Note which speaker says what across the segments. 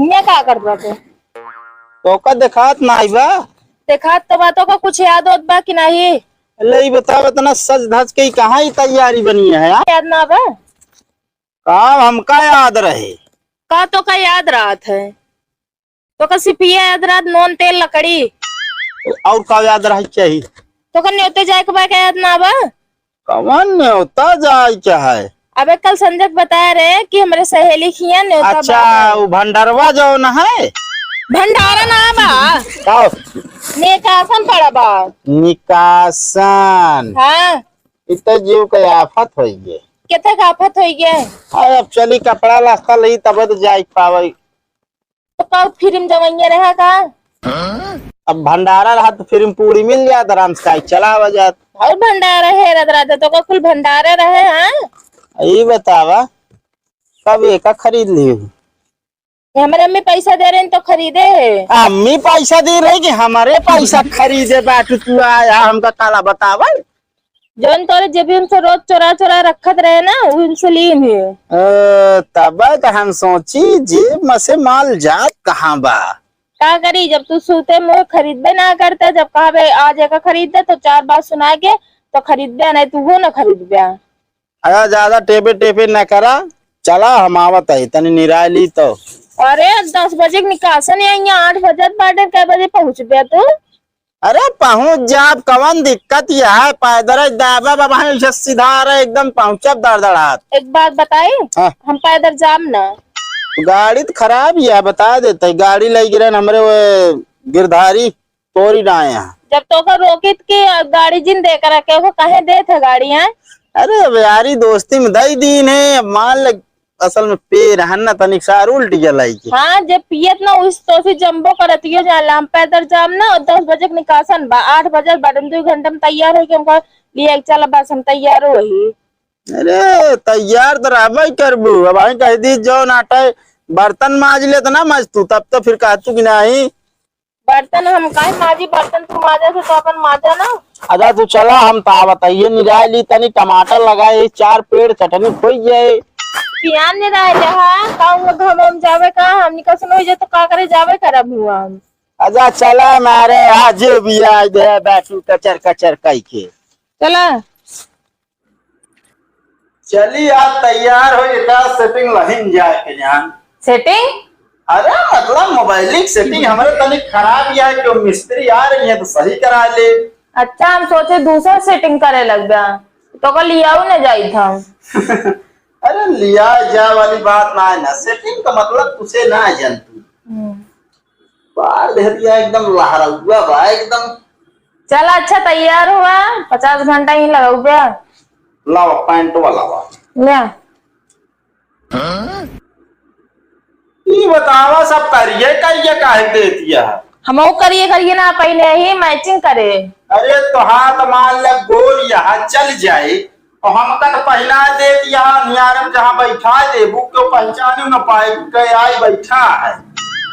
Speaker 1: हिया का करत बाटे?
Speaker 2: तो का देखात ना बा।
Speaker 1: देखात तो बातों का कुछ याद होत बा कि नहीं?
Speaker 2: ले बता बतना सज धज के कहाँ ही तैयारी बनी है यार।
Speaker 1: याद ना बा?
Speaker 2: काम हमका याद रहे।
Speaker 1: का तो का याद रात है? तो का सिपिया याद रात, नून तेल लकड़ी।
Speaker 2: और का याद रहे चाहिए?
Speaker 1: तो का न्योते जाए के बा का याद ना बा?
Speaker 2: कवन न्योता जाए क्या है?
Speaker 1: अबे कल संजय बता रहे कि हमारे सहेली खिया न्योता
Speaker 2: अच्छा वो भंडरवा जो न है।
Speaker 1: भंडारा ना बा,
Speaker 2: का
Speaker 1: निकासन पड़ा बा।
Speaker 2: निकासन।
Speaker 1: हाँ
Speaker 2: इत जीव के आफत होई गे।
Speaker 1: कितने का आफत हो गया?
Speaker 2: हाँ, अब चली कपड़ा लास्ता लई तब तो जाए पावे।
Speaker 1: तो का फिल्म जमैया रहा का?
Speaker 2: अब भंडारा रहा तो फिर पूरी मिल जात आराम से चला जात।
Speaker 1: और भंडारा है रत तो का कुल भंडारे रहे। हाँ
Speaker 2: ये बतावा कब एक खरीद ली?
Speaker 1: हमारे अम्मी पैसा दे रहे हैं तो खरीदे है।
Speaker 2: अम्मी पैसा दे रही कि हमारे पैसा खरीदे बात तू आया हमका काला बतावा।
Speaker 1: जौन तोरे जेबी उनसे रोज चोरा चोरा रखत रहे ना उनसे लीन है।
Speaker 2: तब तो हम सोची जेब में से माल जात कहाँ बा।
Speaker 1: क्या करी जब तू सूते मुँह खरीदबे ना करते, जब कहा आज एक खरीद दे तो चार बार सुना के तो खरीदबे, नहीं तू वो ना खरीदबे।
Speaker 2: अरे ज्यादा टेपे टेपे न करा, चला हम आवत है तनी निराली तो।
Speaker 1: अरे 10 बजे निकासन है, यहाँ 8 बजे बाटे कै बजे पहुँच बे तू?
Speaker 2: अरे पहुँच जाब कवन दिक्कत यह है, पैदल दाबा बाबा सीधा रहे एकदम पहुँचब दड़दड़ात।
Speaker 1: एक बात बताई।
Speaker 2: हाँ।
Speaker 1: हम पैदल जाम ना।
Speaker 2: गाड़ी तो खराब ही है बता देते, गाड़ी ले गिरे हमरे वो गिरधारी तोरी ना यहाँ।
Speaker 1: जब तो का रोकित की गाड़ी जिन दे कर रखे हो कहे दे थे गाड़ी है?
Speaker 2: अरे यारी दोस्ती में दई दीन है मान लग असल में पेड़ है ना तनिक सार उल्टी जलाई की।
Speaker 1: हाँ जब पियत ना उस तो से जम्बो करती हो जाला। हम पैदल जाम ना और 10 बजे के निकासन बा, 8 बजे बटन 2 घंटे में तैयार हो के हमको लिए चला बस हम तैयार हो ही।
Speaker 2: अरे तैयार तो रहबा ही करबू। अब आई कह दी जो नाटे बर्तन माज ले तो ना माज तू तब तो फिर कह तू कि नहीं
Speaker 1: बर्तन हम काहे माजी, बर्तन तू माजा से तो अपन माजा ना।
Speaker 2: अदा तू चला हम ता बताइए निराली तनी टमाटर लगाए 4 पेड़ चटनी खोई जाए।
Speaker 1: ध्यान नहीं रहे जहाँ काहूँ हम जावे का हम निकसन हो जाए तो का करे जावे करब हुआ हम।
Speaker 2: अजा चला मारे आज भी आज दे बैठू कचर कचर कई के
Speaker 1: चला
Speaker 2: चली आज तैयार हो इतना सेटिंग लहिन जाए के जान।
Speaker 1: सेटिंग?
Speaker 2: अरे मतलब मोबाइल सेटिंग हमारे तनी खराब है क्यों मिस्त्री आ रही है तो सही करा ले।
Speaker 1: अच्छा हम सोचे दूसरा सेटिंग करे लग गया तो कल लिया ना जाई था।
Speaker 2: अरे लिया जा वाली बात ना है ना, सेटिंग का मतलब तुझे ना जान तू बाहर दे दिया एकदम लहरा हुआ बा एकदम।
Speaker 1: चला अच्छा तैयार हुआ, 50 घंटा ही लगा गया।
Speaker 2: लावा पैंट वाला बा
Speaker 1: ले
Speaker 2: ये बतावा सब करिए करिए काहे दे दिया।
Speaker 1: हम करिए करिए ना पहले ही मैचिंग करे।
Speaker 2: अरे तो हाथ मान ले गोल यहाँ चल जाए और हमका तो पहला दे दिया नियारम जहाँ बैठा दे बुक को पहचाने न पाए के आई बैठा है।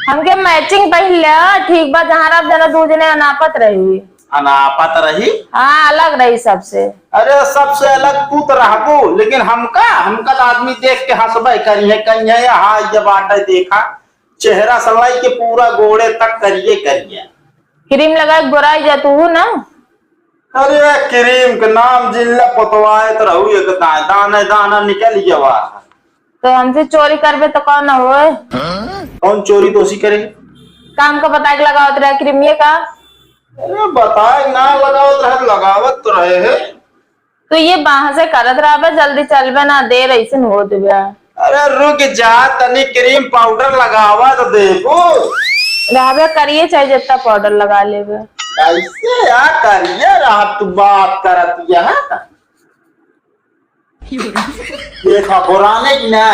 Speaker 1: हमके मैचिंग पहले ठीक बा, जहाँ आप जना दो जने अनापत रही।
Speaker 2: अनापत रही?
Speaker 1: हाँ अलग रही सबसे।
Speaker 2: अरे सबसे अलग तू तो रहबो लेकिन हमका हमका तो आदमी देख के हंसबे करिए कहिए हाँ ये बात देखा चेहरा सलाई के पूरा गोड़े तक करिए करिए।
Speaker 1: क्रीम लगा गोराई जा तू ना।
Speaker 2: अरे क्रीम के नाम जिल्ला पतवाए तो रहू एक दाना दाना निकल जावा।
Speaker 1: तो हमसे चोरी करबे तो कौन हो?
Speaker 2: कौन चोरी तो उसी करे
Speaker 1: काम का बता के लगावत रहे क्रीम ये का।
Speaker 2: अरे बताए ना लगावत रहे लगावत तो रहे है।
Speaker 1: तो ये बाहर से करत रहा जल्दी चलबे ना देर ऐसे हो देबे।
Speaker 2: अरे रुक जा तनी क्रीम पाउडर लगावा तो देखो
Speaker 1: रहबे करिए चाहे जितना पाउडर लगा लेबे।
Speaker 2: कैसे यार करिए रहा तू बात करत यहाँ देखा पुराने की ना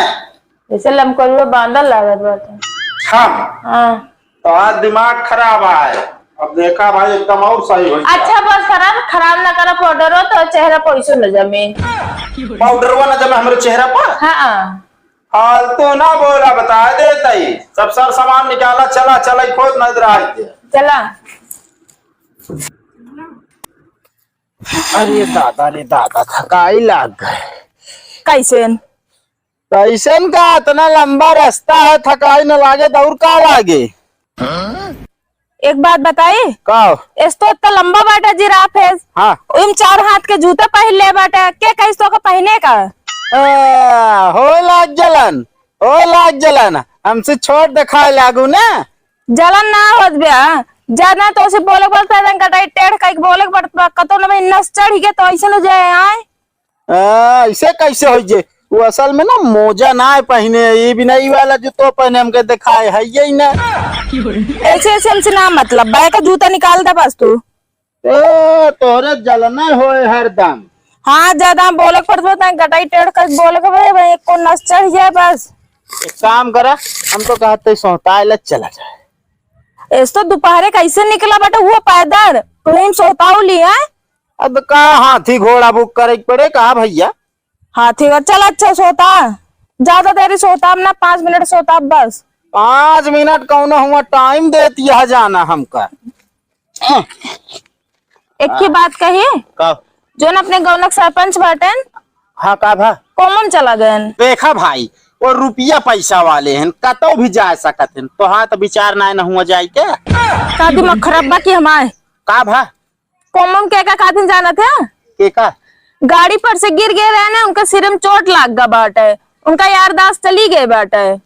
Speaker 1: जैसे लमकोलवे बांधल लागत बाटे।
Speaker 2: हाँ तो आज दिमाग खराब है। अब देखा भाई एकदम और सही हो।
Speaker 1: अच्छा बस खराब ना करा पाउडर हो तो चेहरा पैसो न जमे।
Speaker 2: पाउडर वो न जमे हमारे चेहरा पर।
Speaker 1: हाँ
Speaker 2: फालतू ना बोला बता देता ही सब सर सामान निकाला चला चला खोद नजर आए
Speaker 1: चला।
Speaker 2: अरे दादा थकाई लाग गए।
Speaker 1: कैसे
Speaker 2: कैसन का इतना लंबा रास्ता है, थकाई न लागे दौड़ का लागे।
Speaker 1: एक बात बताई,
Speaker 2: का
Speaker 1: इस तो इतना लंबा बाटा जिराफ है।
Speaker 2: हाँ
Speaker 1: उम 4 हाथ के जूता पहन ले बाटा, के कैसो का पहने का।
Speaker 2: हो लाग जलन हमसे छोड़ दिखाए लागू ना।
Speaker 1: जलन ना होत बिया, ज्यादा तो उसे बोले बोलता है कटाई टेढ़ कई बोले पड़ता कतो न में नस चढ़ गया तो ऐसे न जाए आए।
Speaker 2: ऐसे कैसे हो जे, वो असल में ना मोजा ना पहने, ये भी नहीं वाला जो तो पहने हमके दिखाए है यही ना।
Speaker 1: ऐसे ऐसे हमसे ना मतलब बाय का जूता निकाल दे बस तू।
Speaker 2: तोरे जलन होए हरदम।
Speaker 1: हाँ ज्यादा बोले पड़ता है कटाई टेढ़ कई बोले भाई एक को नस चढ़ जाए बस।
Speaker 2: एक काम करा, हम तो कहते सोता चला जाए।
Speaker 1: इस तो दोपहरे कैसे निकला बेटा वो पैदल तुम सोताऊ लिया।
Speaker 2: अब कहा हाथी घोड़ा बुक करे पड़े कहा भैया।
Speaker 1: हाथी का चल अच्छा सोता, ज्यादा देरी सोता ना 5 मिनट सोता बस।
Speaker 2: 5 मिनट कौन हुआ टाइम देती है जाना हमका।
Speaker 1: एक की बात कही,
Speaker 2: का
Speaker 1: जो न अपने गौनक सरपंच बाटन
Speaker 2: हाँ का भा
Speaker 1: कॉमन चला गए।
Speaker 2: देखा भाई वो रुपया पैसा वाले हैं, कतो भी जा सकत हैं, तो हाँ तो विचार ना हुआ जाए क्या।
Speaker 1: का दिमाग खराब बा की हमारे
Speaker 2: का भा
Speaker 1: कॉमन के का दिन जाना था।
Speaker 2: के का
Speaker 1: गाड़ी पर से गिर गए रहे ना, उनके सिर में चोट लाग गया बाटे, उनका यारदाश्त चली गए बाटे।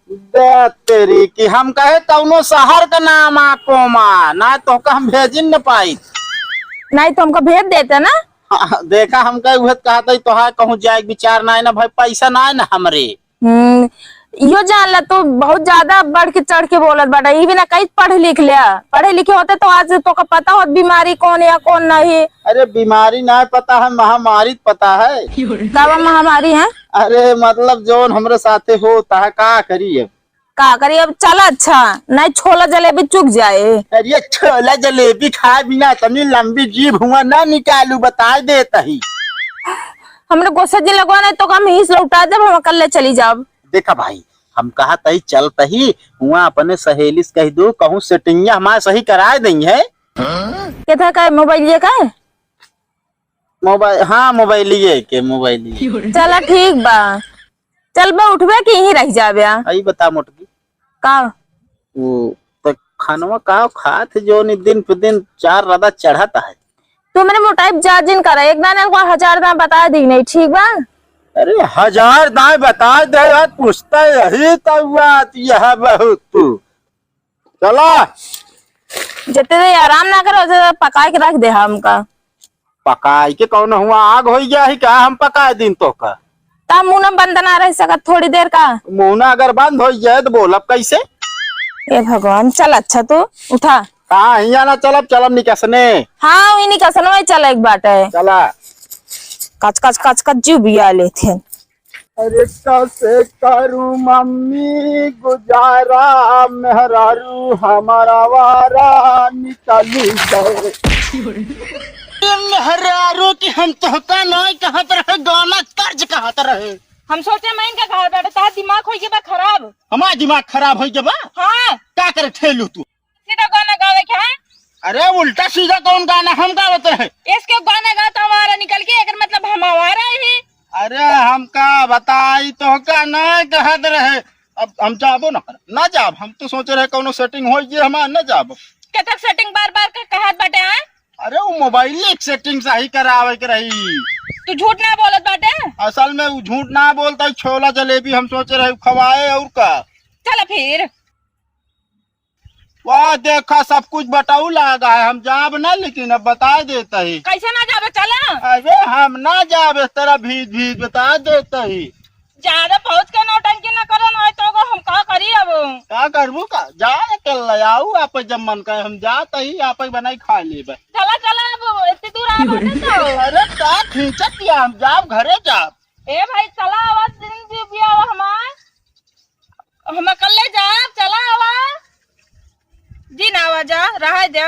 Speaker 2: तेरी की हम कहे कौनो शहर का नाम कोमा ना तो का हम भेजिन न पाई।
Speaker 1: नहीं तो हमको भेज देते ना।
Speaker 2: देखा हम कहे उहे कहते तो हाँ कहूँ जाए विचार ना है ना भाई, पैसा ना है ना हमरे।
Speaker 1: यो जान ला तो बहुत ज्यादा बढ़ के चढ़ के बोलत बाटा, ये भी ना कहीं पढ़ लिख लिया, पढ़े लिखे होते तो आज तो का पता होत बीमारी कौन या कौन नहीं।
Speaker 2: अरे बीमारी ना पता है, महामारी पता है।
Speaker 1: दवा महामारी है।
Speaker 2: अरे मतलब जोन हमरे साथे होता है का करिए।
Speaker 1: का करिए अब चला अच्छा नहीं छोला जलेबी चुक जाए।
Speaker 2: अरे छोला जलेबी खाए बिना तनी लंबी जीभ हुआ ना निकालू बता देता ही।
Speaker 1: हमने गुस्सा जी लगवा नहीं तो हम हिस लौटा जब हम कल चली जाब।
Speaker 2: देखा भाई हम कहा तही चलता ही हुआ अपने सहेली से कह दो कहूँ सेटिंग हमारे सही करा देंगे है।
Speaker 1: क्या का मोबाइल ये का है?
Speaker 2: मोबाइल हाँ मोबाइल के मोबाइल।
Speaker 1: चला ठीक बा, चल बा उठबे कि यहीं रह जाबे।
Speaker 2: आई बता मोटकी
Speaker 1: का
Speaker 2: वो तो खानवा का खात जो दिन पे दिन 4 रदा चढ़ाता है।
Speaker 1: तू मेरे मोटाइप जाजिन कर एक दाना को 1000 दाम बता दी नहीं ठीक बा।
Speaker 2: अरे 1000 दाएं बता दे यार, पूछता यही तब यह बहुत तू चला।
Speaker 1: जितने देर आराम ना करो उसे पका के रख दे हमका।
Speaker 2: पकाई के कौन हुआ आग हो गया ही का, हम पकाए दिन तो का
Speaker 1: ता मुंह न बंद ना रह सकत थोड़ी देर का।
Speaker 2: मुंह अगर बंद हो जाए तो बोलब कैसे।
Speaker 1: ए भगवान चल अच्छा तू उठा।
Speaker 2: कहाँ हिया ना चलब चलब निकसने।
Speaker 1: हाँ वही निकसन वही चल एक बात है।
Speaker 2: चला
Speaker 1: कच कच कच कच जू बिया लेते हैं।
Speaker 2: अरे कैसे करूं मम्मी गुजारा, मेहरारू हमारा वारा निकली गए। मेहरारू की हम तो का नहीं कहत रहे, गाना कर्ज कहत रहे।
Speaker 1: हम सोचे मैं इनका घर बैठे ता दिमाग हो गया खराब।
Speaker 2: हमारा दिमाग खराब हो गया।
Speaker 1: हाँ
Speaker 2: क्या करे ठेलू तू
Speaker 1: सीधा गाना गावे क्या है?
Speaker 2: अरे उल्टा सीधा कौन गाना हम गावत रहे।
Speaker 1: इसके गाना गाता हमारा निकल के एक मतलब हम हमारा ही।
Speaker 2: अरे हमका बताई तो का नहीं कहत रहे। अब हम जाबो ना जाब, हम तो सोच रहे कौनो सेटिंग हो गई हमार न जाब।
Speaker 1: कतक सेटिंग बार बार का कहत बाटे हैं।
Speaker 2: अरे वो मोबाइल एक सेटिंग सही करावे के रही।
Speaker 1: तू झूठ ना बोलत बाटे।
Speaker 2: असल में वो झूठ ना बोलता, छोला जलेबी हम सोच रहे खवाए और का।
Speaker 1: चल फिर
Speaker 2: वाह देखा सब कुछ बताऊ लगा है, हम जाब ना लेकिन अब बता देता ही।
Speaker 1: कैसे ना जाबे चला।
Speaker 2: अरे हम ना जाब इस तरह भीज बता देता ही।
Speaker 1: ज्यादा पहुंच के नौटंकी ना करो ना तो हम का करी अब।
Speaker 2: क्या करबू का जा के आऊ आप जब मन करे हम जात ही आप बनाई खा लेबे।
Speaker 1: चला चला अब इतनी दूर आ बाटे तो।
Speaker 2: अरे का खींचत या हम जाब घरे जाब।
Speaker 1: ए भाई चला आवाज दिन जी बिया हमार हम कल ले जा चला आवाज जी ना आवाज रह दे।